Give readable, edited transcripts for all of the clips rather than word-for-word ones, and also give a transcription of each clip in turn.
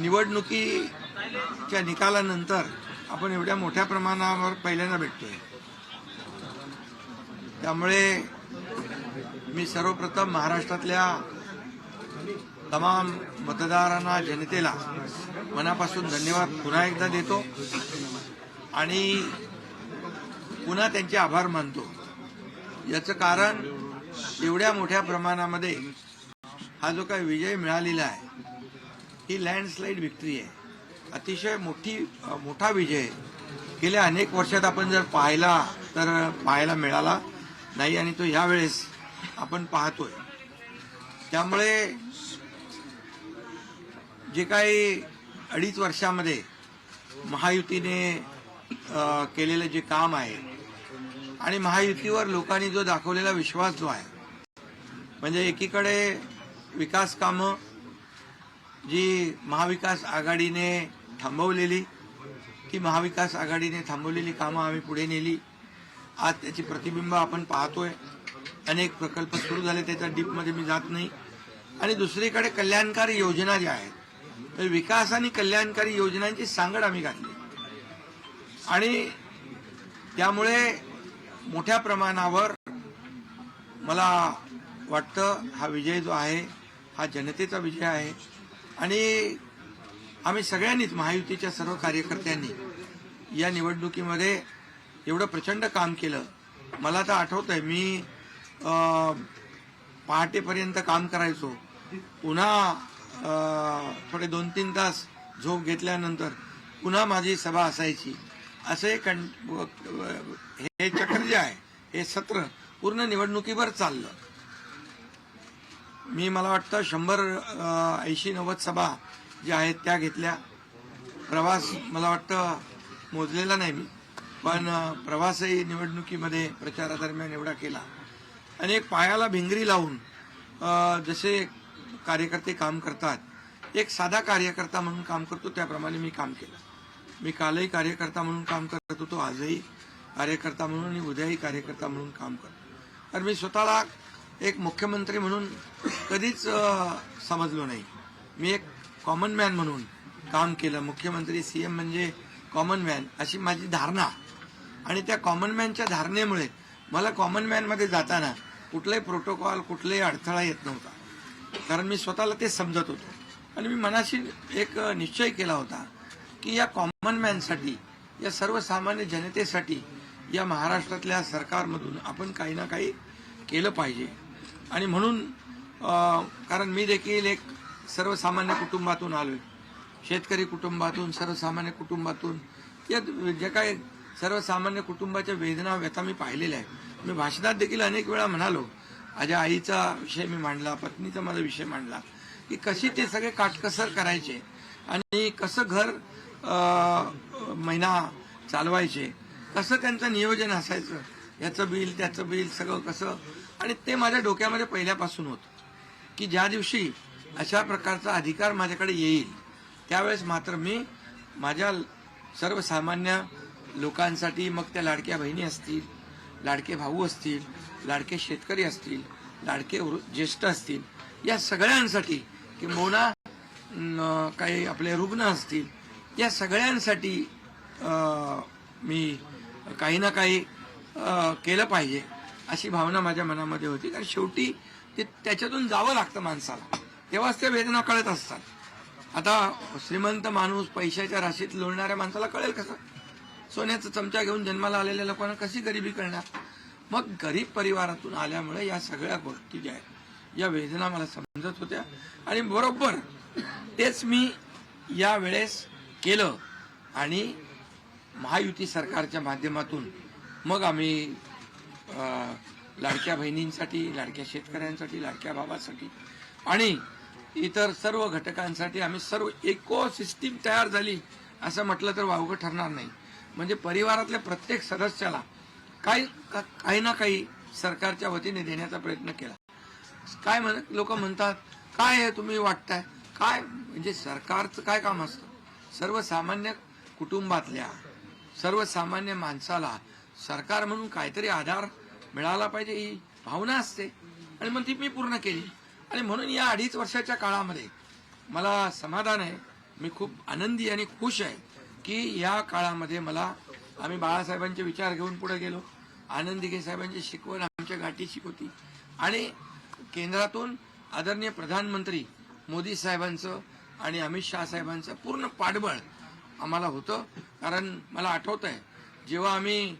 निवडणुकीच्या निकालानंतर आपण एवढ्या मोठ्या प्रमाणावर पहिल्यांदा भेटतोय। त्यामुळे मी सर्वप्रथम महाराष्ट्रातल्या तमाम मतदारांना, जनतेला मनापासून धन्यवाद पुन्हा एकदा देतो आणि पुन्हा त्यांचे आभार मानतो। याचं कारण एवढ्या मोठ्या प्रमाणामध्ये हा जो काही विजय मिळालेला आहे ही लँडस्लाइड विक्ट्री आहे। अतिशय मोठा विजय गेल्या अनेक वर्षात आपण जर पाहायला मिळाला नाही आणि तो यावेळेस आपण पाहतोय। त्यामुळे जे काही 2.5 वर्षामध्ये महायुतीने केलेलं जे काम आहे आणि महायुतीवर लोकांनी जो दाखवलेला विश्वास जो आहे, म्हणजे एकीकडे विकास कामं जी महाविकास आघाडीने थांबवलेली, ती महाविकास आघाडीने थांबवलेली कामं आम्ही पुढे नेली। आज त्याची प्रतिबिंब आपण पाहतोय। अनेक प्रकल्प सुरू झाले, त्याच्या डीपमध्ये मी जात नाही। आणि दुसरीकडे कल्याणकारी योजना ज्या आहेत, तर विकास आणि कल्याणकारी योजनांची सांगड आम्ही घातली आणि त्यामुळे मोठ्या प्रमाणावर मला वाटतं हा विजय जो आहे हा जनतेचा विजय आहे। आणि आम्ही सगळ्यांनीच, महायुतीच्या सर्व कार्यकर्त्यांनी या निवडणुकीमध्ये एवढं प्रचंड काम केलं। मला तर आठवतंय मी पहाटेपर्यंत काम करायचो, पुन्हा थोडे 2-3 तास झोप घेतल्यानंतर पुन्हा माझी सभा असायची। असे हे चक्र जे आहे, हे सत्र पूर्ण निवडणुकीवर चाललं। मला वाटतं 180-90 सभा ज्या आहेत त्या घेतल्या। प्रवास मला वाटतं मोजलेला नाही मी, पण प्रवासही निवडणुकीमध्ये प्रचारादरम्यान एवढा केला। अनेक पायाला भिंगरी लावून जसे कार्यकर्ते काम करतात, एक साधा कार्यकर्ता म्हणून काम करतो त्याप्रमाणे मी काम केलं। मी कालही कार्यकर्ता म्हणून काम करत होतो, आजही कार्यकर्ता म्हणून आणि उद्याही कार्यकर्ता म्हणून काम करतो। तर मी स्वतःला एक मुख्यमंत्री म्हणून कधीच समजलो नाही। मी एक कॉमन मॅन म्हणून काम केलं। मुख्यमंत्री, सीएम म्हणजे कॉमन मॅन अशी माझी धारणा, आणि त्या कॉमन मॅनच्या धारणेमुळे मला कॉमन मॅनमध्ये जाताना कुठलाही प्रोटोकॉल, कुठलाही अडथळा येत नव्हता, कारण मी स्वतःला ते समजत होतो। आणि मी मनाशी एक निश्चय केला होता की या कॉमन मॅनसाठी, या सर्वसामान्य जनतेसाठी या महाराष्ट्रातल्या सरकारमधून आपण काही ना काही केलं पाहिजे। आणि म्हणून कारण मी देखील एक सर्वसामान्य कुटुंबातून आलोय, शेतकरी कुटुंबातून, सर्वसामान्य कुटुंबातून। या जे काही सर्वसामान्य कुटुंबाच्या वेदना, व्यथा मी पाहिलेल्या आहेत। मी भाषणात देखील अनेक वेळा म्हणालो, माझ्या आईचा विषय मी मांडला, पत्नीचा माझा विषय मांडला, की कशी ते सगळे काटकसर करायचे आणि कसं घर महिना चालवायचे, कसं त्यांचं नियोजन असायचं, याचं बिल त्याचं बिल सगळं कसं। आणि ते माझ्या डोक्यामध्ये पहिल्यापासून होतं की ज्या दिवशी अशा प्रकारचा अधिकार माझ्याकडे येईल त्यावेळेस मात्र मी माझ्या सर्वसामान्य लोकांसाठी, मग त्या लाडक्या बहिणी असतील, लाडके भाऊ असतील, लाडके शेतकरी असतील, लाडके ज्येष्ठ असतील, या सगळ्यांसाठी, किंबहुना काही आपले रुग्ण असतील, या सगळ्यांसाठी मी काही ना काही केलं पाहिजे अशी भावना माझ्या मनामध्ये होती। कारण शेवटी त्याच्यातून जावं लागतं माणसाला, तेव्हाच त्या वेदना कळत असतात। आता श्रीमंत माणूस, पैशाच्या राशीत लोळणाऱ्या माणसाला कळेल कसं? सोन्याचा चमचा घेऊन जन्माला आलेल्या लोकांना कशी गरिबी कळणार? मग गरीब परिवारातून आल्यामुळे या सगळ्या गोष्टी ज्या आहेत, या वेदना मला समजत होत्या आणि बरोबर तेच मी या वेळेस केलं। आणि महायुती सरकारच्या माध्यमातून मग आम्ही लाडक्या बहिणींसाठी, लाडक्या शेतकऱ्यांसाठी, लाडक्या भावासाठी आणि इतर सर्व घटकांसाठी आम्ही सर्व इकोसिस्टीम तयार झाली असं म्हटलं तर वावगं ठरणार नाही। म्हणजे परिवारातल्या प्रत्येक सदस्याला काही ना काही सरकारच्या वतीने देण्याचा प्रयत्न केला। काय लोक म्हणतात, काय हे तुम्ही वाटताय काय, म्हणजे सरकारचं काय काम असतं? सर्वसामान्य कुटुंबातल्या सर्वसामान्य माणसाला सरकार म्हणून काहीतरी आधार मिळाला पाहिजे ही भावना असते, आणि मग ती मी पूर्ण केली। आणि म्हणून या 2.5 वर्षाच्या काळामध्ये मला समाधान आहे, मी खूप आनंदी आणि खुश आहे की या काळामध्ये आम्ही बाळासाहेबांचे विचार घेऊन पुढे गेलो. आनंद दिघे साहेबांची शिकवण आमच्या गाठीशी होती आणि केंद्रातून आदरणीय प्रधानमंत्री मोदी साहेबांचं आणि अमित शहा साहेबांचं पूर्ण पाठबळ आम्हाला होतं. कारण मला आठवत आहे जेव्हा आम्ही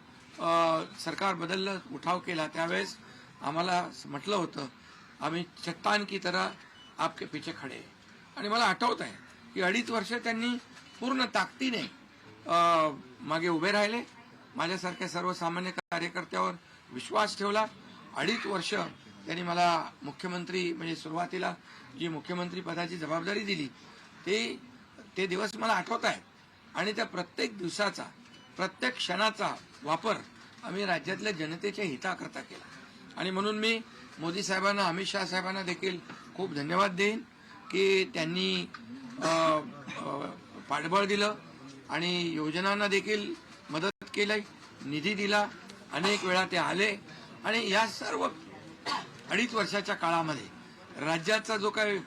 सरकार बदललं, उठाव केला, त्यावेळेस आम्हाला म्हटलं होतं आम्ही चट्टान की तरह आपके पीछे खडे हैं. आणि मला आठवत आहे की 2.5 वर्ष त्यांनी पूर्ण ताकदीने मागे उभे राहिले. माझ्यासारख्या सर्वसामान्य कार्यकर्त्यावर विश्वास ठेवला. 2.5 वर्ष त्यांनी मला मुख्यमंत्री म्हणजे सुरुवातीला जी मुख्यमंत्री पदाची जबाबदारी दिली ते दिवस मला आठवत आहे. आणि त्या प्रत्येक दिवसाचा, प्रत्येक क्षणाचा वापर आम्ही राज्यातल्या जनतेच्या हिताकरता केला. आणि म्हणून मी मोदी साहेबांना, अमित शहा साहेबांना देखील खूप धन्यवाद देईन की त्यांनी पाठबळ दिलं आणि योजनांना देखील मदत केली, निधी दिला. अनेक वेळा ते आले आणि या सर्व 2.5 वर्षाच्या काळामध्ये राज्याचा जो काही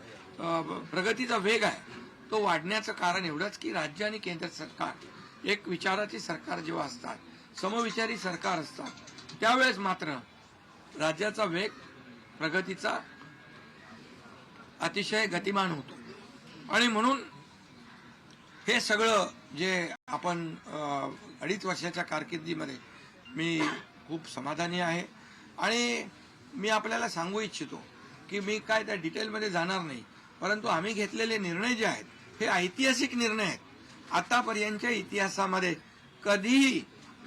प्रगतीचा वेग आहे तो वाढण्याचं कारण एवढंच की राज्य आणि केंद्र सरकार एक विचाराची सरकार जेव्हा असतात, समविचारी सरकार असतात, त्यावेळेस मात्र राज्याचा वेग प्रगतीचा अतिशय गतिमान होतो. आणि म्हणून हे सगळं जे आपण 2.5 वर्षाच्या कारकिर्दीमध्ये मी खूप समाधानी आहे. आणि मी आपल्याला सांगू इच्छितो की मी काय त्या डिटेलमध्ये जाणार नाही, परंतु आम्ही घेतलेले निर्णय जे आहेत हे ऐतिहासिक निर्णय आहेत. आतापर्यंतच्या इतिहासामध्ये कधीही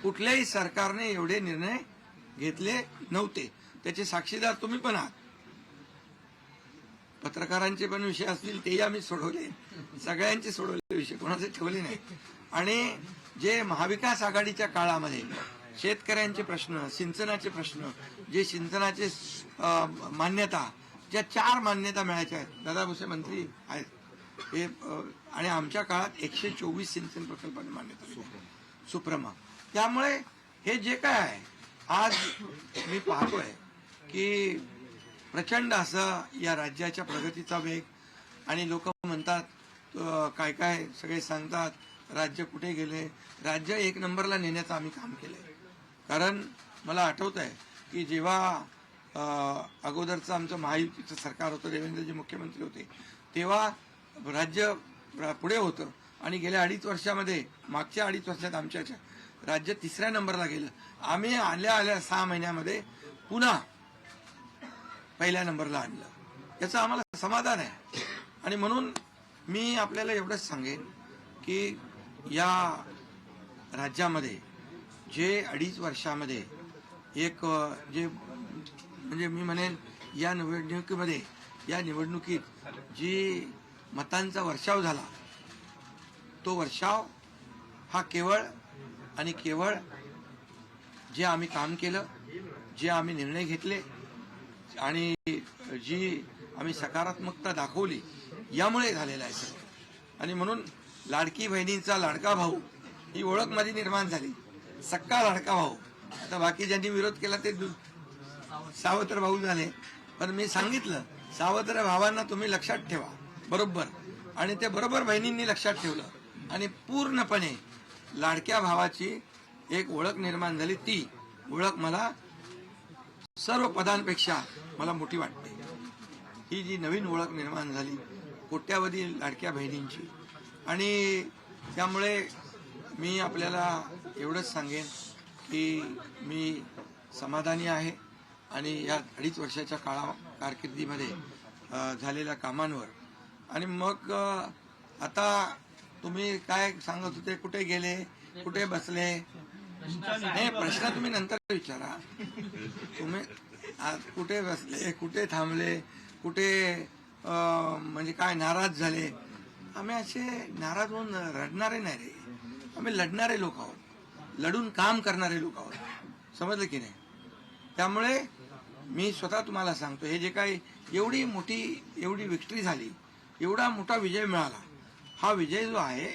कुठल्याही सरकारने एवढे निर्णय घेतले नव्हते. त्याचे साक्षीदार तुम्ही पण आहात. पत्रकारांचे पण विषय असतील तेही आम्ही सोडवले, सगळ्यांचे सोडवले विषय, कोणाचे ठेवले नाही. आणि जे महाविकास आघाडीच्या काळामध्ये शेतकऱ्यांचे प्रश्न, सिंचनाचे प्रश्न, जे सिंचनाचे मान्यता, ज्या 4 मान्यता मिळायच्या आहेत, दादा भुसे मंत्री आहेत हे, आणि आमच्या काळात 124 सिंचन प्रकल्पांना मान्यता मिळाली, सुप्रमा. त्यामुळे हे जे काय आहे आज मी पाहतोय की प्रचंड असं या राज्याच्या प्रगतीचा वेग. आणि लोक म्हणतात, काय काय सगळे सांगतात राज्य कुठे गेले. राज्य 1 नंबरला नेण्याचं आम्ही काम केलंय. कारण मला आठवत आहे की जेव्हा अगोदरचं आमचं महायुतीचं सरकार होतं, देवेंद्रजी मुख्यमंत्री होते, तेव्हा राज्य पुढे होतं. आणि गेल्या 2.5 वर्षामध्ये, मागच्या 2.5 वर्षात आमच्या राज्य 3ऱ्या नंबरला गेलं. आम्ही आल्या 6 महिन्यामध्ये पुन्हा 1ल्या नंबरला आणलं. याचं आम्हाला समाधान आहे. आणि म्हणून मी आपल्याला एवढंच सांगेन की या राज्यामध्ये जे 2.5 वर्षामध्ये एक जे म्हणजे मी म्हणेन या निवडणुकीत जी मतांचा वर्षाव झाला, तो वर्षाव हा केवळ आणि केवळ जे आम्ही काम केलं, जे आम्ही निर्णय घेतले आणि जी आम्ही सकारात्मकता दाखवली यामुळे झालेला आहे सर. आणि म्हणून लाडकी बहिणींचा लाडका भाऊ ही ओळख माझी निर्माण झाली, सक्का लाडका भाऊ. आता बाकी ज्यांनी विरोध केला ते सावत्र भाऊ झाले, पण मी सांगितलं सावत्र भावांना तुम्ही लक्षात ठेवा बरोबर. आणि ते बरोबर बहिणींनी लक्षात ठेवलं आणि पूर्णपणे लाडक्या भावाची एक ओळख निर्माण झाली. ती ओळख मला सर्व पदांपेक्षा मला मोठी वाटते. ही जी नवीन ओळख निर्माण झाली कोट्यावधी लाडक्या बहिणींची. आणि त्यामुळे मी आपल्याला एवढंच सांगेन की मी समाधानी आहे आणि या 2.5 वर्षाच्या कारकिर्दीमध्ये झालेल्या कामांवर. आणि मग आता तुम्ही काय सांगत होते, कुठे गेले, कुठे बसले, हे प्रश्न तुम्ही नंतर विचारा. तुम्ही कुठे बसले, कुठे थांबले, कुठे म्हणजे काय नाराज झाले. आम्ही असे नाराज होऊन रडणारे नाही रे, आम्ही लढणारे लोक आहोत, लढून काम करणारे लोक आहोत. समजलं की नाही. त्यामुळे मी स्वतः तुम्हाला सांगतो, हे जे काही एवढी विक्ट्री झाली, एवढा मोठा विजय मिळाला, हा विजय जो आहे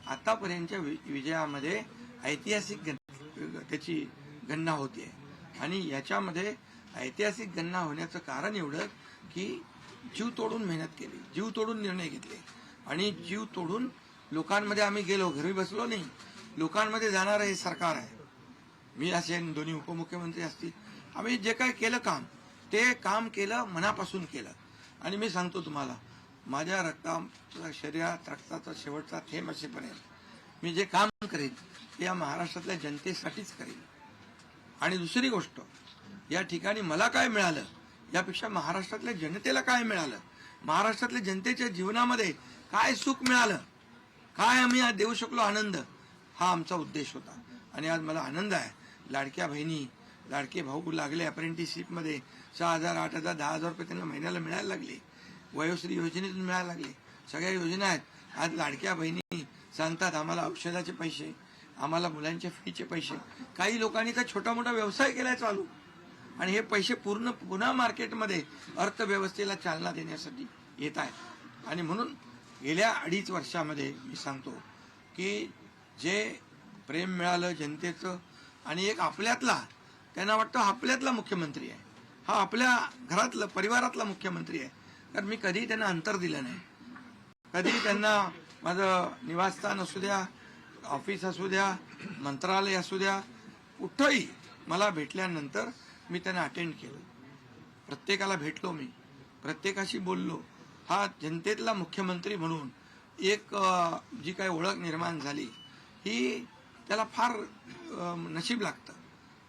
आतापर्यंतच्या विजयामध्ये ऐतिहासिक त्याची गणना होते. आणि याच्यामध्ये ऐतिहासिक गणना होण्याचं कारण एवढं की जीव तोडून मेहनत केली, जीव तोडून निर्णय घेतले आणि जीव तोडून लोकांमध्ये आम्ही गेलो, घरी बसलो नाही, लोकांमध्ये जाणारं हे सरकार आहे. मी असेन, दोन्ही उपमुख्यमंत्री असतील, आम्ही जे काय केलं काम, ते काम केलं, मनापासून केलं. आणि मी सांगतो तुम्हाला, माझ्या शरीरात रक्ताचा शेवटचा थेंब असेपर्यंत मी जे काम करेन ते या महाराष्ट्रातल्या जनतेसाठीच करेन. आणि दुसरी गोष्ट, या ठिकाणी मला काय मिळालं यापेक्षा महाराष्ट्रातल्या जनतेला काय मिळालं, महाराष्ट्रातल्या जनतेच्या जीवनामध्ये काय सुख मिळालं, काय आम्ही आज देऊ शकलो आनंद, हा आमचा उद्देश होता. आणि आज मला आनंद आहे, लाडक्या बहिणी, लाडके भाऊ लागले अप्रेंटिसशिपमध्ये, 6,000, 8,000, 10,000 रुपये त्यांना महिन्याला मिळायला लागले, वयोश्री योजनेतून मिळायला लागले, सगळ्या योजना आहेत. आज लाडक्या बहिणी सांगतात आम्हाला औषधाचे पैसे, आम्हाला मुलांच्या फीचे पैसे. काही लोकांनी तर छोटा मोठा व्यवसाय केलाय चालू, आणि हे पैसे पुन्हा मार्केटमध्ये अर्थव्यवस्थेला चालना देण्यासाठी येत आहेत. आणि म्हणून गेल्या 2.5 वर्षामध्ये मी सांगतो की जे प्रेम मिळालं जनतेचं, आणि एक आपल्यातला, त्यांना वाटतं आपल्यातला मुख्यमंत्री आहे, हा आपल्या घरातला परिवारातला मुख्यमंत्री आहे. कारण मी कधीही त्यांना अंतर दिलं नाही, कधीही त्यांना माझं निवासस्थान असू द्या, ऑफिस असू द्या, मंत्रालय असू द्या, कुठंही मला भेटल्यानंतर मी त्यांना अटेंड केलं, प्रत्येकाला भेटलो, मी प्रत्येकाशी बोललो. हा जनतेतला मुख्यमंत्री म्हणून एक जी काही ओळख निर्माण झाली, ही त्याला फार नशीब लागतं.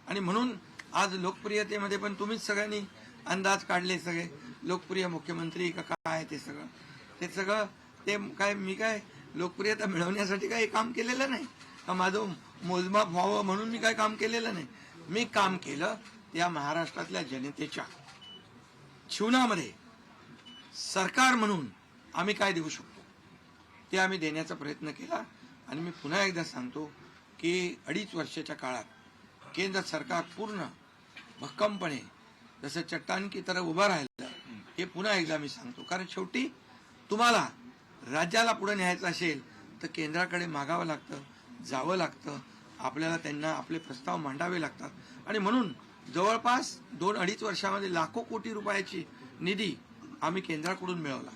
आणि म्हणून आज लोकप्रियतेमध्ये पण तुम्हीच सगळ्यांनी अंदाज काढले, सगळे लोकप्रिय मुख्यमंत्री का काय, ते सगळं ते काय, मी काय लोकप्रियता मिळवण्यासाठी काही काम केलेलं नाही, का माझं मोजमाप व्हावं म्हणून मी काय काम केलेलं नाही. मी काम केलं त्या महाराष्ट्रातल्या जनतेच्या जीवनामध्ये सरकार म्हणून आम्ही काय देऊ शकतो ते आम्ही देण्याचा प्रयत्न केला. आणि मी पुन्हा एकदा सांगतो की 2.5 वर्षाच्या काळात केंद्र सरकार पूर्ण भक्कमपणे जसं चट्टान की तरह उभं राहिलं, हे पुन्हा एकदा मी सांगतो. कारण शेवटी तुम्हाला राज्याला पुढे न्यायचं असेल तर केंद्राकडे मागावं लागतं, जावं लागतं, आपल्याला त्यांना आपले प्रस्ताव मांडावे लागतात. आणि म्हणून जवळपास 2-2.5 वर्षामध्ये लाखो कोटी रुपयाची निधी आम्ही केंद्राकडून मिळवला.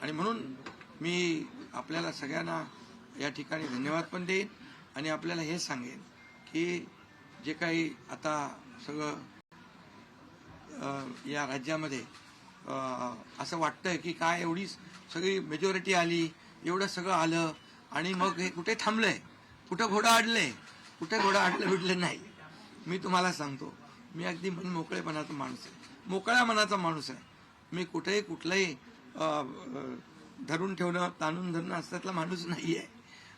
आणि म्हणून मी आपल्याला सगळ्यांना या ठिकाणी धन्यवाद पण देईन, आणि आपल्याला हे सांगेन की जे काही आता सगळं या राज्यामध्ये असं वाटतंय की काय एवढी सगळी मेजॉरिटी आली, एवढं सगळं आलं, आणि मग हे कुठे थांबलंय, कुठं घोडा अडलंय, कुठे घोडा अडलं बिडलं नाही. मी तुम्हाला सांगतो, मी अगदी मन मोकळेपणाचा माणूस आहे, मोकळ्या मनाचा माणूस आहे. मी कुठेही कुठलंही धरून ठेवणं, ताणून धरणं असल्यातला माणूस नाही आहे.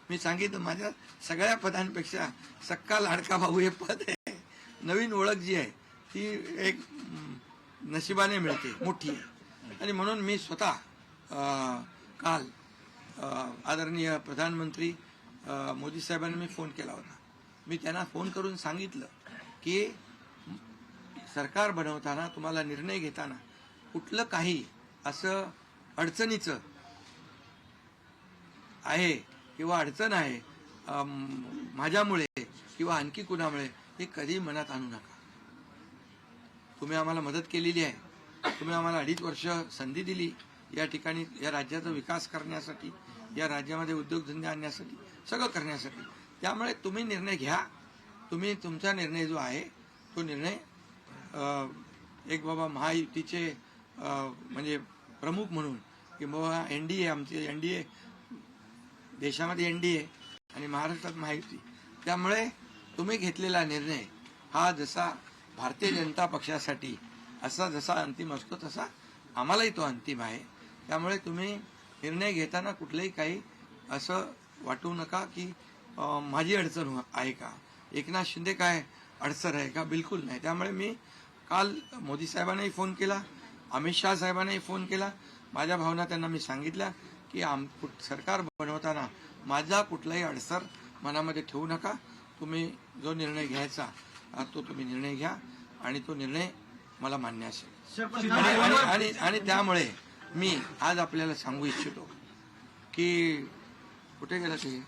मी सांगितलं, माझ्या सगळ्या पदांपेक्षा सक्का लाडका भाऊ हे पद आहे. नवीन ओळख जी आहे ती एक नशिबाने मिळते, मोठी आहे. आणि म्हणून मी स्वतः काल आदरणीय प्रधानमंत्री मोदी साहेबांना मी फोन केला होता. मी त्यांना फोन करून सांगितलं की सरकार बनवताना, तुम्हाला निर्णय घेताना कुठलं काही असं अडचणीचं आहे किंवा अडचण आहे माझ्यामुळे किंवा आणखी कुणामुळे, हे कधी मनात आणू नका. तुम्ही आम्हाला मदत केलेली आहे, तुम्ही आम्हाला 2.5 वर्ष संधी दिली या ठिकाणी या राज्याचा विकास करण्यासाठी, या राज्यामध्ये उद्योगधंदे आणण्यासाठी, सगळं करण्यासाठी. त्यामुळे तुम्ही निर्णय घ्या. तुम्ही तुमचा निर्णय जो आहे तो निर्णय एक बाबा महायुतीचे म्हणजे प्रमुख म्हणून, की बाबा NDA, आमचे NDA, देशामध्ये NDA आणि महाराष्ट्रात महायुती, त्यामुळे तुम्ही घेतलेला निर्णय हा जसा भारतीय जनता पक्षासाठी असा जसा अंतिम असतो तसा आम्हालाही तो अंतिम आहे. त्यामुळे तुम्ही निर्णय घेताना कुठलंही काही असं वाटू नका की माझी अडचण आहे का, एकनाथ शिंदे काय अडचण आहे का, बिलकुल नाही. त्यामुळे मी काल मोदी साहेबांनाही फोन केला, अमित शाह साहेबांनाही फोन केला. माझ्या भावना त्यांना मी सांगितल्या की सरकार बनवताना माझा कुठलाही अडसर मनामध्ये ठेवू नका. तुम्ही जो निर्णय घ्यायचा तो तुम्ही निर्णय घ्या, आणि तो निर्णय मला मान्य असेल. आणि त्यामुळे मी आज आपल्याला सांगू इच्छितो की कुठे गेला ते,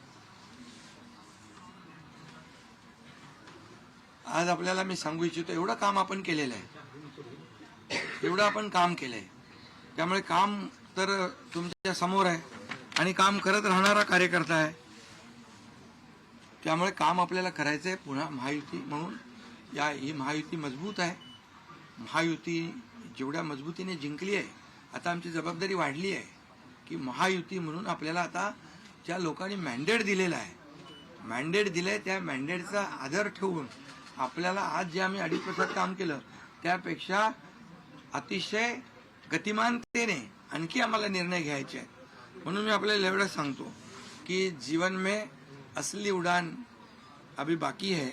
आज आपल्याला मी सांगू इच्छितो, एवढं काम आपण केलेलं आहे, एवढं आपण काम केलंय. त्यामुळे काम तर तुमच्या समोर आहे, आणि काम करत राहणारा कार्यकर्ता आहे. त्यामुळे काम आपल्याला करायचं आहे. पुन्हा महायुती म्हणून ही महायुती मजबूत आहे. महायुती जेवढ्या मजबूतीने जिंकली आहे, आता आमची जबाबदारी वाढली आहे की महायुती म्हणून आपल्याला आता ज्या लोकांनी मॅन्डेट दिलेला आहे, मॅन्डेट दिलंय त्या मॅन्डेटचा आदर ठेवून आपल्याला आज जे आम्ही 2.5 वर्षात काम केलं त्यापेक्षा अतिशय गतिमानतेने आणखी आम्हाला निर्णय घ्यायचे आहेत. म्हणून मी आपल्याला एवढं सांगतो की जीवन में असली उड़ान अभी बाकी है.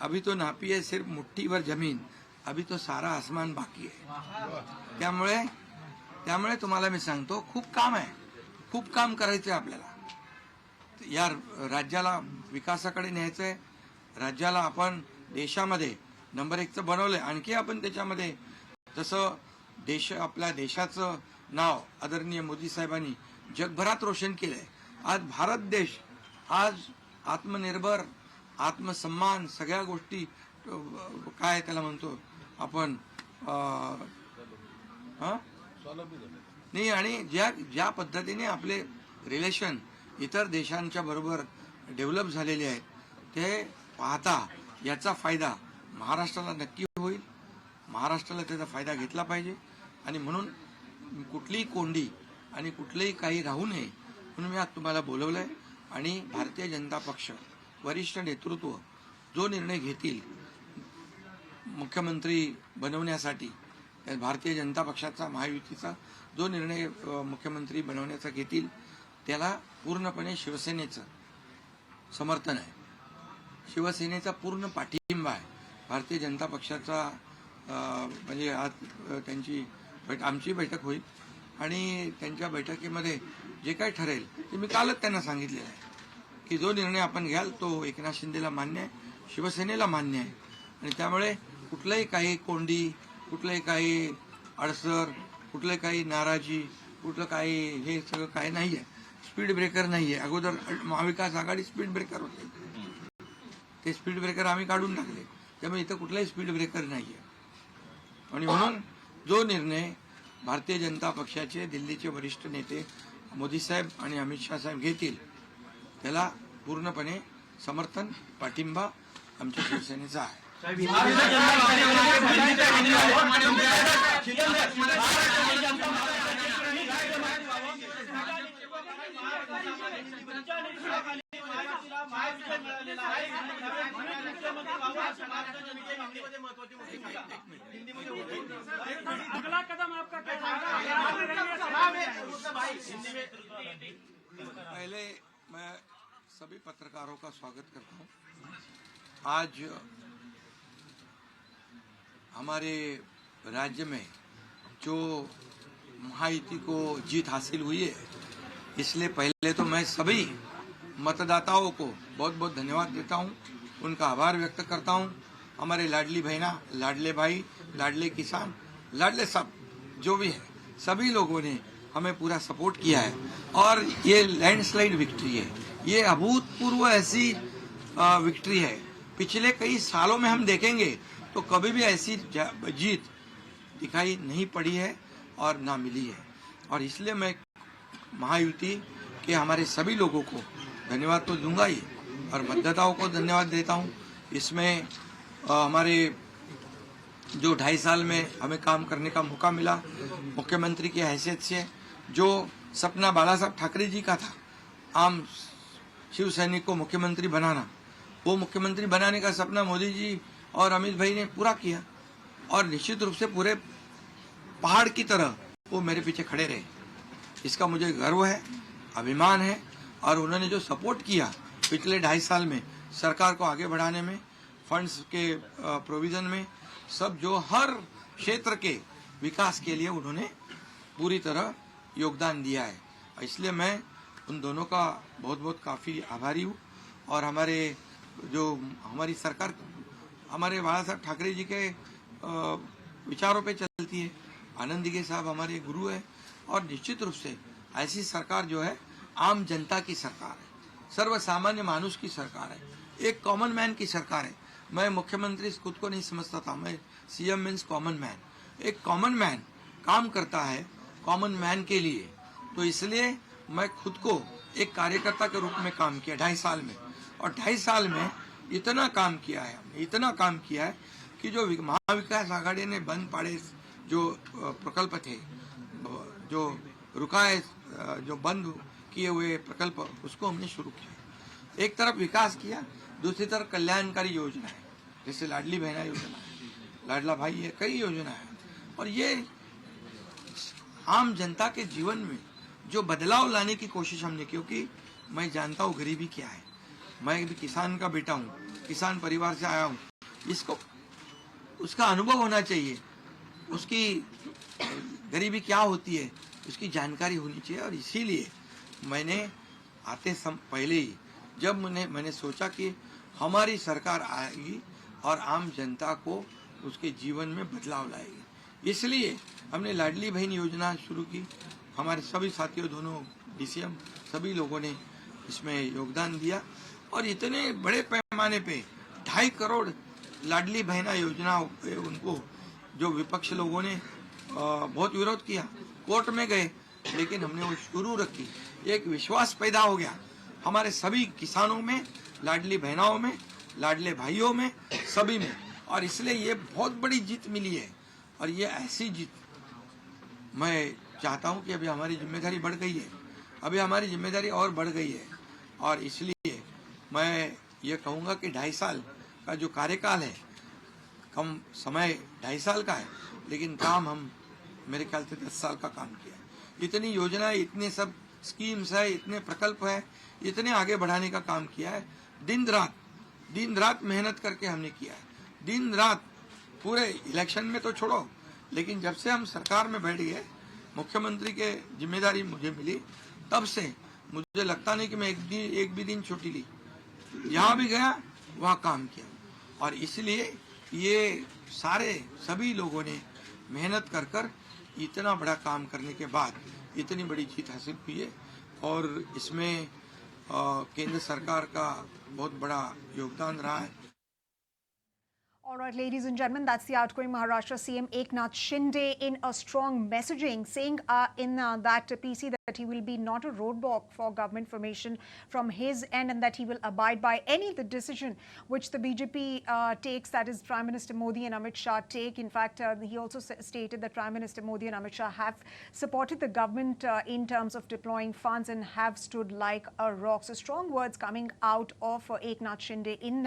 अभी तो नापी है सिर्फ मुट्ठी भर जमीन, अभी तो सारा आसमान बाकी है. त्यामुळे तुम्हाला मी सांगतो खूप काम आहे, खूप काम करायचं आहे आपल्याला. या राज्याला विकासाकडे न्यायचं आहे. राज्याला आपण देशामध्ये नंबर 1चं बनवलंय. आणखी आपण त्याच्यामध्ये जसं आपल्या देशाचं नाव आदरणीय मोदी साहेबांनी जगभरात रोशन केलंय. आज भारत देश आज आत्मनिर्भर, आत्मसन्मान सगळ्या गोष्टी काय त्याला म्हणतो आपण नाही. आणि ज्या पद्धतीने आपले रिलेशन इतर देशांच्या बरोबर डेव्हलप झालेले आहेत ते पाहता याचा फायदा महाराष्ट्राला नक्की होईल. महाराष्ट्राला त्याचा फायदा घेतला पाहिजे. आणि म्हणून कुठलीही कोंडी आणि कुठलेही काही राहू नये म्हणून मी आज तुम्हाला बोलवलंय. आणि भारतीय जनता पक्ष वरिष्ठ नेतृत्व जो निर्णय घेतील मुख्यमंत्री बनवण्यासाठी, भारतीय जनता पक्षाचा महायुतीचा जो निर्णय मुख्यमंत्री बनवण्याचा घेतील त्याला पूर्णपणे शिवसेनेचं समर्थन आहे. शिवसेनेचा पूर्ण पाठिंबा आहे. भारतीय जनता पक्षाचा म्हणजे आज आमची बैठक होईल आणि त्यांच्या बैठकीमध्ये जे काही ठरेल ते मी कालच त्यांना सांगितलेलं आहे की जो निर्णय आपण घ्याल तो एकनाथ शिंदेला मान्य आहे, शिवसेनेला मान्य आहे. आणि त्यामुळे कुठलंही काही कोंडी, कुठलंही काही अडसर, कुठलं काही नाराजी, कुठलं काही हे सगळं काही नाही आहे. स्पीड ब्रेकर नाही आहे. अगोदर महाविकास आघाडी स्पीड ब्रेकर होते, ते स्पीड ब्रेकर आम्ही काढून टाकले. त्यामुळे इथं कुठलाही स्पीड ब्रेकर नाही आहे. आणि म्हणून जो निर्णय भारतीय जनता पक्षाचे दिल्लीचे वरिष्ठ नेते मोदी साहेब आणि अमित शाह साहेब घेतील त्याला पूर्णपणे समर्थन, पाठिंबा आमच्या शिवसेनेचा आहे. अगला कदम आपका पहले मैं सभी पत्रकारों का स्वागत करता हूं. आज हमारे राज्य में जो महायुति को जीत हासिल हुई है, इसलिए पहले तो मैं सभी मतदाताओं को बहुत बहुत धन्यवाद देता हूं, उनका आभार व्यक्त करता हूं. हमारे लाडली बहना, लाडले भाई, लाडले किसान, लाडले सब जो भी है, सभी लोगों ने हमें पूरा सपोर्ट किया है. और ये लैंडस्लाइड विक्ट्री है, ये अभूतपूर्व ऐसी विक्ट्री है. पिछले कई सालों में हम देखेंगे तो कभी भी ऐसी जीत दिखाई नहीं पड़ी है और ना मिली है. और इसलिए मैं महायुति के हमारे सभी लोगों को धन्यवाद तो दूंगा ही और मतदाताओं को धन्यवाद देता हूं. इसमें हमारे जो 2.5 साल में हमें काम करने का मौका मिला मुख्यमंत्री की हैसियत से, जो सपना बाला साहब ठाकरे जी का था आम शिव सैनिक को मुख्यमंत्री बनाना, वो मुख्यमंत्री बनाने का सपना मोदी जी और अमित भाई ने पूरा किया. और निश्चित रूप से पूरे पहाड़ की तरह वो मेरे पीछे खड़े रहे. इसका मुझे गर्व है, अभिमान है. और उन्होंने जो सपोर्ट किया पिछले 2.5 साल में सरकार को आगे बढ़ाने में, फंड्स के प्रोविजन में, सब जो हर क्षेत्र के विकास के लिए उन्होंने पूरी तरह योगदान दिया है. इसलिए मैं उन दोनों का बहुत बहुत काफ़ी आभारी हूँ. और हमारी सरकार हमारे बाला साहब ठाकरे जी के विचारों पे चलती है. आनंद दिघे साहब हमारे गुरु है. और निश्चित रूप से ऐसी सरकार जो है आम जनता की सरकार है, सर्वसामान्य मानुष की सरकार है, एक कॉमन मैन की सरकार है. मैं मुख्यमंत्री खुद को नहीं समझता था, मैं सीएम मीन्स कॉमन मैन. एक कॉमन मैन काम करता है कॉमन मैन के लिए. तो इसलिए मैं खुद को एक कार्यकर्ता के रूप में काम किया 2.5 साल में, और 2.5 साल में इतना काम किया है, इतना काम किया है कि जो महाविकास आघाड़ी ने बंद पाड़े जो प्रकल्प थे, जो रुकाए, जो बंद किए हुए प्रकल्प, उसको हमने शुरू किया। एक तरफ विकास किया, दूसरी तरफ कल्याणकारी योजना है, जैसे लाडली बहना योजना है, लाडला भाई है, कई योजना है। और ये आम जनता के जीवन में जो बदलाव लाने की कोशिश हमने, क्योंकि मैं जानता हूँ गरीबी क्या है, मैं भी किसान का बेटा हूँ, किसान परिवार से आया हूँ, इसको उसका अनुभव होना चाहिए, उसकी गरीबी क्या होती है उसकी जानकारी होनी चाहिए। और इसीलिए मैंने आते पहले ही जब मैंने सोचा कि हमारी सरकार आएगी और आम जनता को उसके जीवन में बदलाव लाएगी, इसलिए हमने लाडली बहन योजना शुरू की। हमारे सभी साथियों, दोनों डीसीएम, सभी लोगों ने इसमें योगदान दिया और इतने बड़े पैमाने पे 2.5 करोड़ लाडली बहना योजना उनको, जो विपक्ष लोगों ने बहुत विरोध किया, कोर्ट में गए, लेकिन हमने वो शुरू रखी। एक विश्वास पैदा हो गया हमारे सभी किसानों में, लाडली बहनाओं में, लाडले भाइयों में, सभी में, और इसलिए ये बहुत बड़ी जीत मिली है। और ये ऐसी जीत मैं चाहता हूँ कि अभी हमारी जिम्मेदारी बढ़ गई है, अभी हमारी जिम्मेदारी और बढ़ गई है, और इसलिए मैं ये कहूँगा कि 2.5 साल का जो कार्यकाल है, कम समय 2.5 साल का है, लेकिन काम हम मेरे ख्याल से 10 साल का काम किया है। इतनी योजनाएं, इतने सब स्कीम्स है, इतने प्रकल्प है, इतने आगे बढ़ाने का काम किया है। दिन रात मेहनत करके हमने किया है, दिन रात। पूरे इलेक्शन में तो छोड़ो, लेकिन जब से हम सरकार में बैठ गए, मुख्यमंत्री के जिम्मेदारी मुझे मिली, तब से मुझे लगता नहीं कि मैं एक भी दिन छुट्टी ली। यहाँ भी गया, वहाँ काम किया, और इसलिए ये सभी लोगों ने मेहनत कर इतना बड़ा काम करने के बाद इतनी बड़ी जीत हासिल हुई है, और इसमें केंद्र सरकार का बहुत बड़ा योगदान रहा है। All right, ladies and gentlemen, that's the outgoing Maharashtra CM Eknath Shinde in a strong messaging, saying in that PC that he will be not a roadblock for government formation from his end, and that he will abide by any of the decision which the BJP takes, that is Prime Minister Modi and Amit Shah take. In fact, he also stated that Prime Minister Modi and Amit Shah have supported the government in terms of deploying funds and have stood like a rock. So strong words coming out of Eknath Shinde in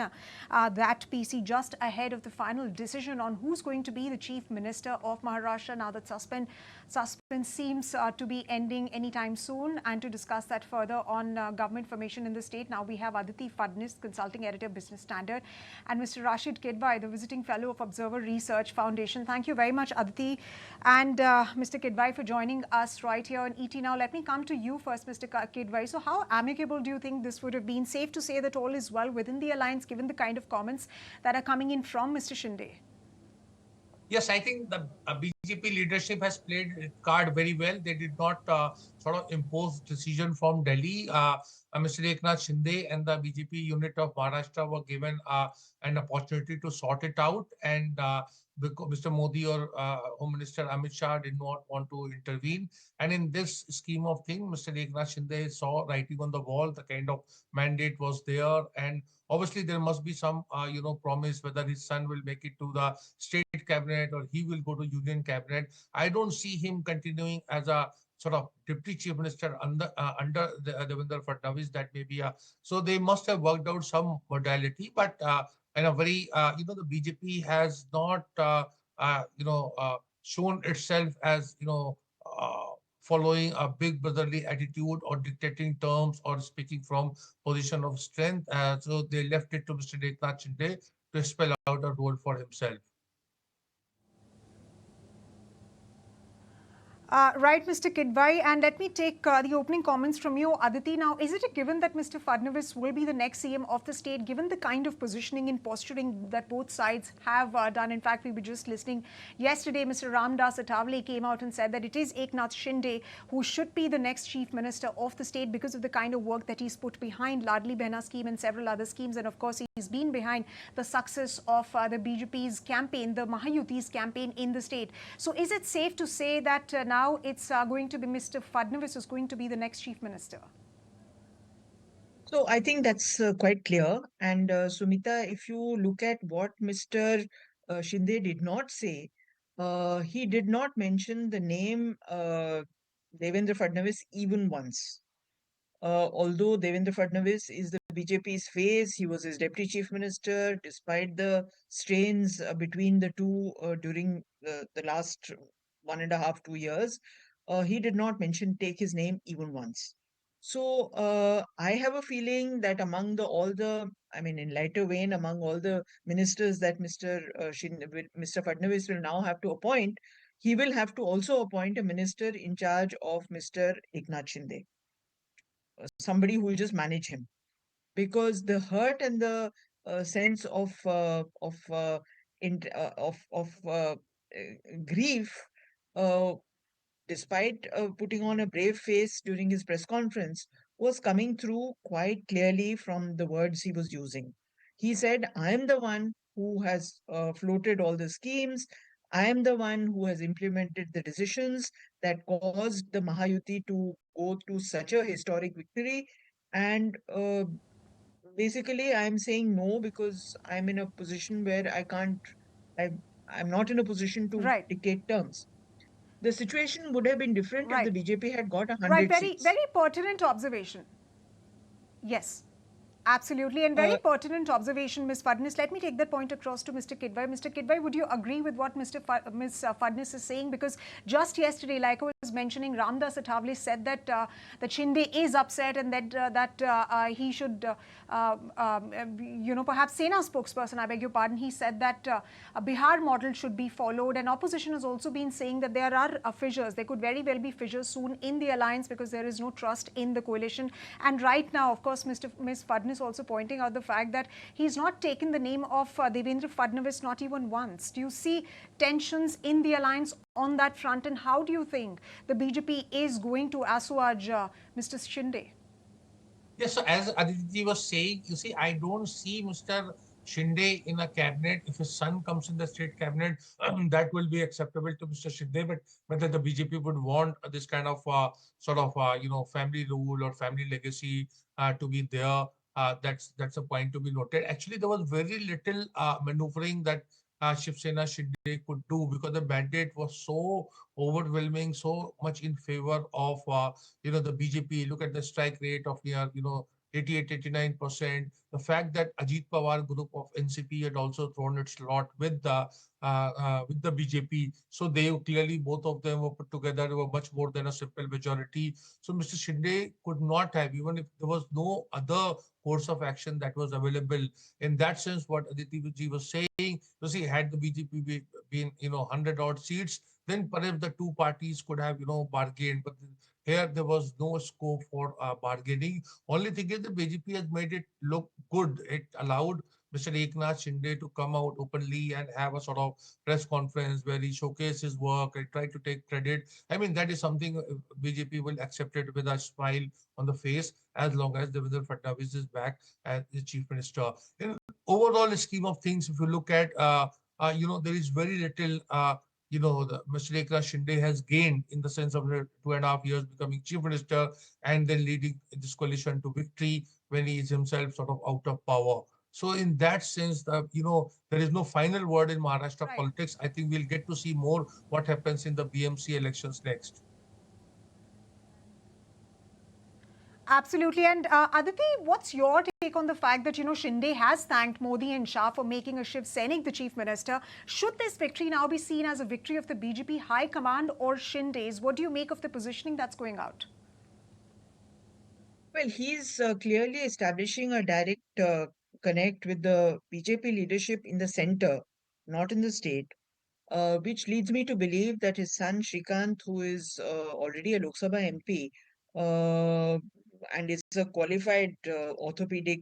that PC just ahead of the final decision on who's going to be the Chief Minister of Maharashtra. Now that suspense seems to be ending anytime soon. And to discuss that further on government formation in the state, now we have Aditi Fadnis, Consulting Editor, Business Standard, and Mr. Rashid Kidwai, the Visiting Fellow of Observer Research Foundation. Thank you very much, Aditi and Mr. Kidwai, for joining us right here on ET. Now let me come to you first, Mr. Kidwai. So how amicable do you think this would have been? Safe to say that all is well within the alliance, given the kind of comments that are coming in from Mr. Shinde? Yes, I think the BJP leadership has played its card very well. They did not sort of impose decision from Delhi. Mr. Eknath Shinde and the BJP unit of Maharashtra were given an opportunity to sort it out, and because Mr. Modi or Home Minister Amit Shah did not want to intervene. And in this scheme of things, Mr. Eknath Shinde saw writing on the wall. The kind of mandate was there, and obviously there must be some promise whether his son will make it to the state cabinet or he will go to union cabinet. I don't see him continuing as a sort of deputy chief minister under Devendra Fadnavis. That may be so they must have worked out some modality, but in a very the BJP has not shown itself as following a big brotherly attitude or dictating terms or speaking from position of strength. So they left it to Mr. Eknath Shinde to spell out a role for himself. Right, Mr. Kidwai, and let me take the opening comments from you, Aditi. Now, is it a given that Mr. Fadnavis will be the next CM of the state, given the kind of positioning and posturing that both sides have done? In fact, we were just listening yesterday, Mr. Ramdas Atavale came out and said that it is Eknath Shinde who should be the next chief minister of the state because of the kind of work that he's put behind Ladli Behna scheme and several other schemes. And of course, he's been behind the success of the BJP's campaign, the Mahayuti's campaign in the state. So is it safe to say that now it's going to be Mr. Fadnavis who's going to be the next chief minister? So I think that's quite clear. And Sumita, if you look at what Mr. Shinde did not say, he did not mention the name Devendra Fadnavis even once. Although Devendra Fadnavis is the BJP's face, he was his deputy chief minister, despite the strains between the two during the last 1.5, 2 years, he did not take his name even once. So I have a feeling that among I mean, in lighter vein, among all the ministers that Mr. Fadnavis will now have to appoint, he will have to also appoint a minister in charge of Mr. Eknath Shinde, somebody who will just manage him, because the hurt and the sense of grief, uh, despite putting on a brave face during his press conference, was coming through quite clearly from the words he was using. He said, I am the one who has floated all the schemes. I am the one who has implemented the decisions that caused the Mahayuti to go to such a historic victory. And basically, I'm saying no because I'm in a position where I, I'm not in a position to Right. dictate terms. The situation would have been different if the Right. BJP had got Right. 100 Very, seats. very pertinent observation. Yes. Absolutely, and very Uh, pertinent observation, Ms. Fadnis. Let me take that point across to Mr. Kidwai. Mr. Kidwai, would you agree with what Ms. Fadnis is saying? Because just yesterday, like I was mentioning, Ramdas Athavale said that that Shinde is upset and that he should, perhaps Sena spokesperson, I beg your pardon, he said that a Bihar model should be followed. And opposition has also been saying that there are fissures. There could very well be fissures soon in the alliance because there is no trust in the coalition. And right now, of course, Ms. Fadnis also pointing out the fact that he's not taken the name of Devendra Fadnavis not even once. Do you see tensions in the alliance on that front, and how do you think the BJP is going to assuage Mr. Shinde? Yes, so as Aditi was saying, you see, I don't see Mr. Shinde in a cabinet. If his son comes in the state cabinet, that will be acceptable to Mr. Shinde. But whether the BJP would want this kind of family rule or family legacy to be there, that's a point to be noted. Actually, there was very little maneuvering that Shiv Sena Shinde could do because the mandate was so overwhelming, so much in favor of the BJP. Look at the strike rate of near 88, 89%. The fact that Ajit Pawar group of NCP had also thrown its lot with the BJP, so they clearly both of them were put together. They were much more than a simple majority. So Mr. Shinde could not have, even if there was no other course of action that was available. In that sense, what Aditi ji was saying, you see, had the BJP been 100 odd seats, then perhaps the two parties could have bargained. But here there was no scope for bargaining. Only thing is the BJP has made it look good. It allowed Mr. Eknath Shinde to come out openly and have a sort of press conference where he showcased his work and tried to take credit. I mean, that is something BJP will accept it with a smile on the face as long as Devendra Fadnavis is back as the chief minister. In overall scheme of things, if you look at, there is very little Mr. Eknath Shinde has gained in the sense of 2.5 years becoming chief minister and then leading this coalition to victory when he is himself sort of out of power. So in that sense, there is no final word in Maharashtra Right. politics. I think we'll get to see more what happens in the BMC elections next. Absolutely. And Aditi, what's your take on the fact that, Shinde has thanked Modi and Shah for making a Shiv Sainik the chief minister? Should this victory now be seen as a victory of the BJP high command or Shinde's? What do you make of the positioning that's going out? well, he's clearly establishing a direct connect with the BJP leadership in the center, not in the state, which leads me to believe that his son Shrikant, who is already a Lok Sabha MP uh, and is a qualified orthopedic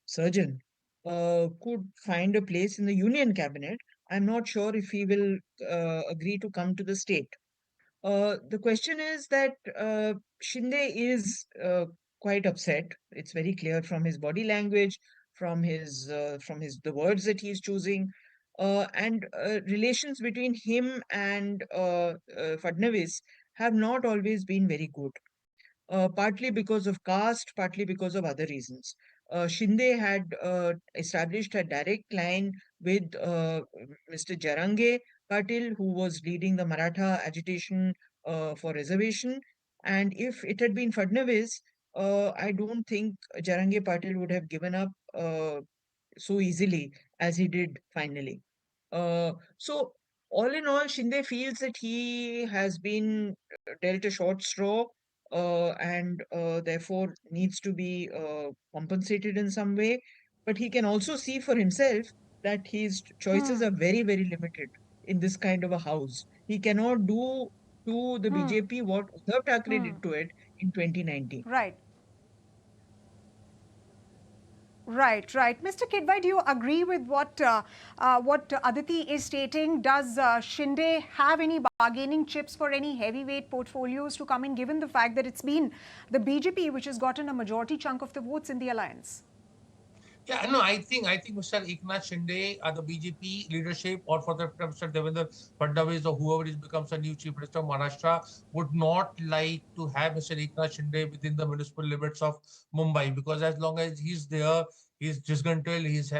surgeon, could find a place in the union cabinet. I'm not sure if he will agree to come to the state. The question is that Shinde is quite upset. It's very clear from his body language, from his the words that he's choosing, and relations between him and Fadnavis have not always been very good, partly because of caste, partly because of other reasons. Shinde had established a direct line with Mr. Jarange Patil, who was leading the Maratha agitation for reservation. And if it had been Fadnavis, I don't think Jarange Patil would have given up so easily as he did finally. So, all in all, Shinde feels that he has been dealt a short straw and therefore needs to be compensated in some way. But he can also see for himself that his choices are very, very limited in this kind of a house. He cannot do to the BJP what Uddhav Thackeray did to it in 2019. Right. Right, right. Mr. Kidwai, do you agree with what Aditi is stating? Does Shinde have any bargaining chips for any heavyweight portfolios to come in, given the fact that it's been the BJP which has gotten a majority chunk of the votes in the alliance? Yeah, no, I think Mr. Eknath Shinde, the BJP leadership, or for the Mr. Devendra Fadnavis or whoever becomes a new chief minister of Maharashtra, would not like to have Mr. Eknath Shinde within the municipal limits of Mumbai, because as long as he's there, he's disgruntled, he's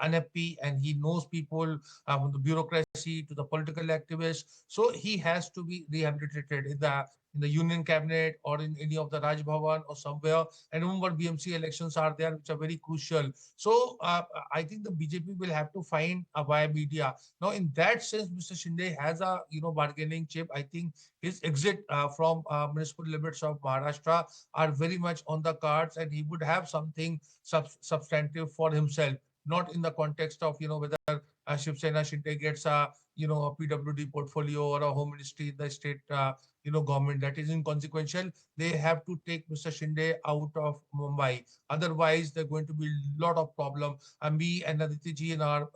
unhappy, and he knows people from the bureaucracy to the political activists. So he has to be rehabilitated in the union cabinet or in any of the Raj Bhavan or somewhere. And remember, BMC elections are there, which are very crucial. So I think the BJP will have to find a via media. Now, in that sense, Mr. Shinde has a bargaining chip. I think his exit from municipal limits of Maharashtra are very much on the cards, and he would have something substantive for himself, not in the context of whether Shiv Sena Shinde gets a a PWD portfolio or a home ministry in the state government. That is inconsequential. They have to take Mr. Shinde out of Mumbai. Otherwise, there's going to be a lot of problem. And me and Aditi ji in our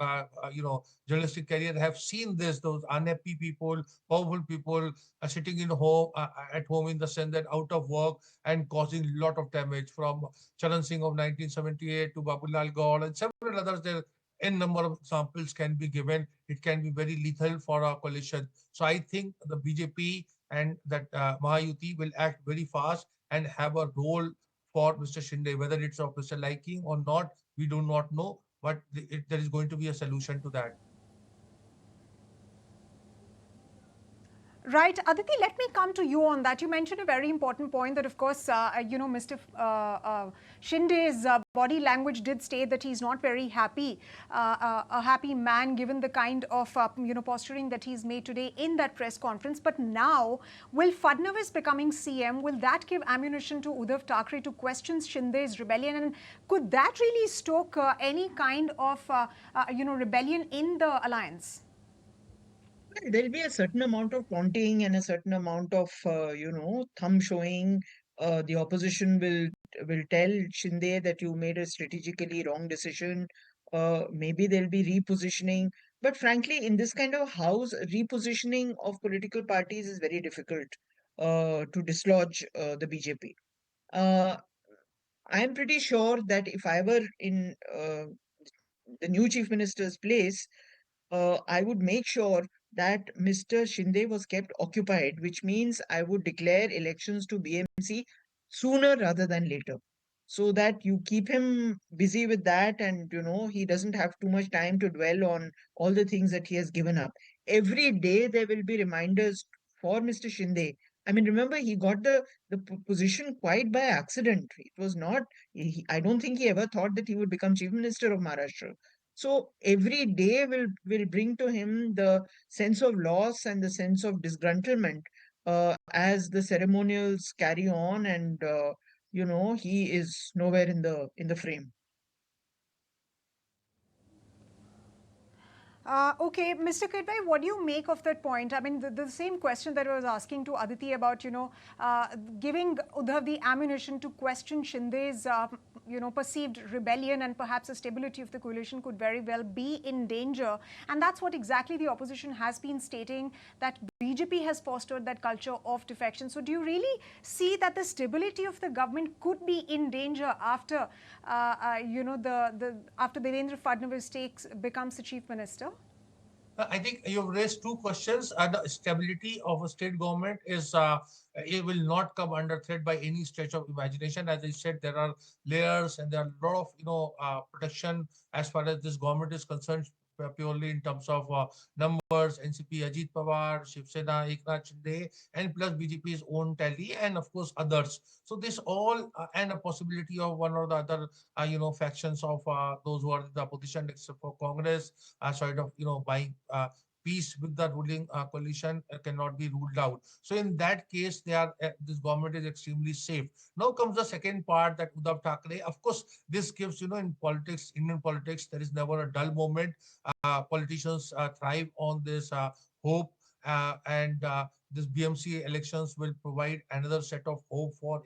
journalistic career have seen this. Those unhappy people, powerful people are sitting in home at home in the sense that out of work and causing a lot of damage, from Charan Singh of 1978 to Babulal Gaur and several others. There n number of examples can be given. It can be very lethal for our coalition. So I think the BJP and that Mahayuti will act very fast and have a role for Mr. Shinde. Whether it's of Mr. liking or not, we do not know. But there is going to be a solution to that. Right. Aditi, let me come to you on that. You mentioned a very important point that, of course, Mr. Shinde's body language did state that he's not very happy, a happy man, given the kind of, posturing that he's made today in that press conference. But now, will Fadnavis becoming CM, will that give ammunition to Uddhav Thackeray to question Shinde's rebellion? And could that really stoke any kind of, rebellion in the alliance? There'll be a certain amount of taunting and a certain amount of, thumb showing. The opposition will tell Shinde that you made a strategically wrong decision. Maybe there'll be repositioning. But frankly, in this kind of house, repositioning of political parties is very difficult to dislodge the BJP. I'm pretty sure that if I were in the new chief minister's place, I would make sure that Mr. Shinde was kept occupied, which means I would declare elections to BMC sooner rather than later, so that you keep him busy with that, and he doesn't have too much time to dwell on all the things that he has given up. Every day there will be reminders for Mr. Shinde. I mean, remember, he got the position quite by accident. It was not, I don't think he ever thought that he would become chief minister of Maharashtra. So every day will bring to him the sense of loss and the sense of disgruntlement as the ceremonials carry on, and he is nowhere in the frame. Okay, Mr. Kidwai, what do you make of that point? I mean, the same question that I was asking to Aditi about, giving Uddhav the ammunition to question Shinde's, perceived rebellion, and perhaps the stability of the coalition could very well be in danger. And that's what exactly the opposition has been stating, that BJP has fostered that culture of defection. So do you really see that the stability of the government could be in danger after, after Devendra Fadnavis becomes the chief minister? I think you've raised two questions. The stability of a state government is it will not come under threat by any stretch of imagination. As I said, there are layers and there are a lot of protection as far as this government is concerned. Purely in terms of numbers, NCP, Ajit Pawar, Shiv Sena, Eknath Shinde, and plus BJP's own tally, and of course others. So this all and a possibility of one or the other, factions of those who are in the opposition, except for Congress, sort of, buying peace with the ruling coalition cannot be ruled out. So in that case, this government is extremely safe. Now comes the second part, that Uddhav Thackeray. Of course, this gives, in politics, Indian politics, there is never a dull moment. Politicians thrive on this hope, and this BMC elections will provide another set of hope for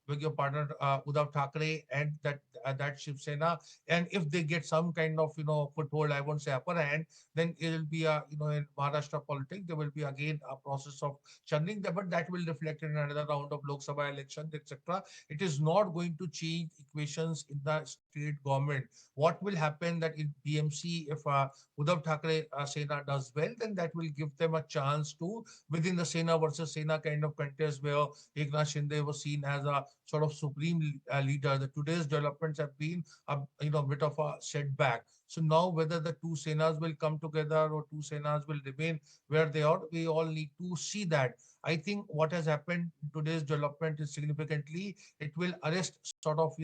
beg your pardon, Uddhav Thackeray and that Shiv Sena. And if they get some kind of foothold, I won't say upper hand, then it will be in Maharashtra politics there will be again a process of churning there, but that will reflect in another round of Lok Sabha elections, etc. It is not going to change equations in the state government. What will happen that in BMC, if Uddhav Thackeray Sena does well, then that will give them a chance to, within the Sena versus Sena kind of contest where Eknath Shinde was seen as a sort of supreme leader. The today's developments have been a bit of a setback. So now whether the two Senas will come together or two Senas will remain where they are, we all need to see that. I think what has happened in today's development is significantly, it will arrest sort of,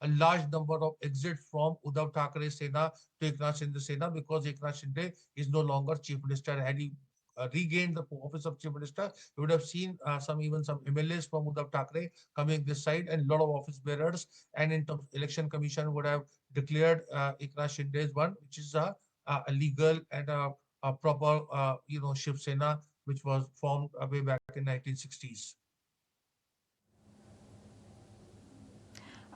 a large number of exits from Uddhav Thackeray Sena to Eknath Shinde Sena, because Eknath Shinde is no longer chief minister. Had he regained the office of chief minister, you would have seen even some MLAs from Uddhav Thackeray coming this side, and a lot of office bearers. And in terms of election commission would have declared Eknath Shinde as one, which is a legal and a proper, Shiv Sena, which was formed way back in 1960s.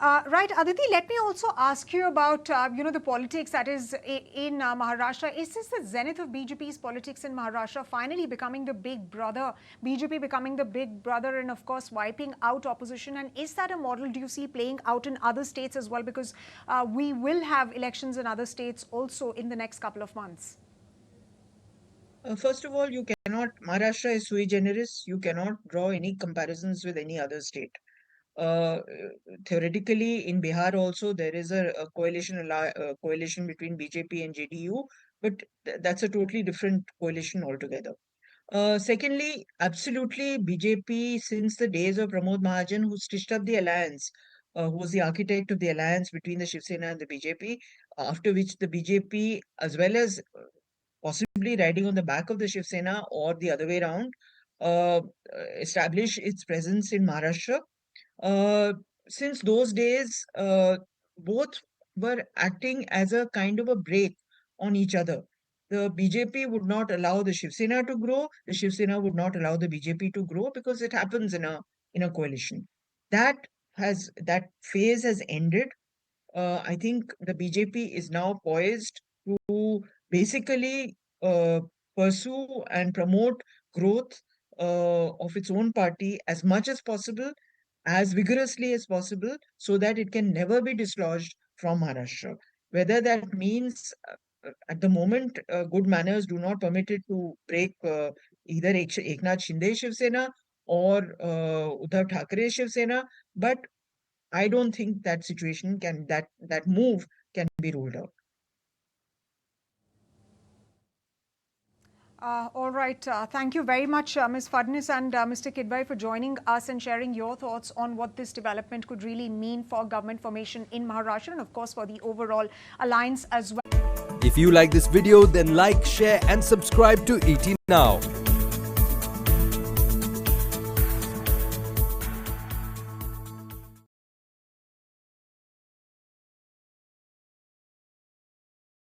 Right, Aditi, let me also ask you about, the politics that is in Maharashtra. Is this the zenith of BJP's politics in Maharashtra, finally becoming the big brother, BJP becoming the big brother and, of course, wiping out opposition? And is that a model do you see playing out in other states as well? Because we will have elections in other states also in the next couple of months. First of all, Maharashtra is sui generis. You cannot draw any comparisons with any other state. Theoretically, in Bihar also, there is a coalition between BJP and JDU, but that's a totally different coalition altogether. Secondly, absolutely, BJP, since the days of Pramod Mahajan, who stitched up the alliance, who was the architect of the alliance between the Shiv Sena and the BJP, after which the BJP, as well as possibly riding on the back of the Shiv Sena or the other way around, established its presence in Maharashtra. Since those days, both were acting as a kind of a brake on each other. The BJP would not allow the Shiv Sena to grow. The Shiv Sena would not allow the BJP to grow, because it happens in a coalition. That phase has ended. I think the BJP is now poised to basically pursue and promote growth of its own party as much as possible, as vigorously as possible, so that it can never be dislodged from Maharashtra. Whether that means at the moment good manners do not permit it to break either Eknath Shinde Shiv Sena or Uddhav Thackeray Shiv Sena, but I don't think that situation that move can be ruled out. All right. Thank you very much, Ms. Fadnis and Mr. Kidwai, for joining us and sharing your thoughts on what this development could really mean for government formation in Maharashtra and, of course, for the overall alliance as well. If you like this video, then like, share and subscribe to ET Now.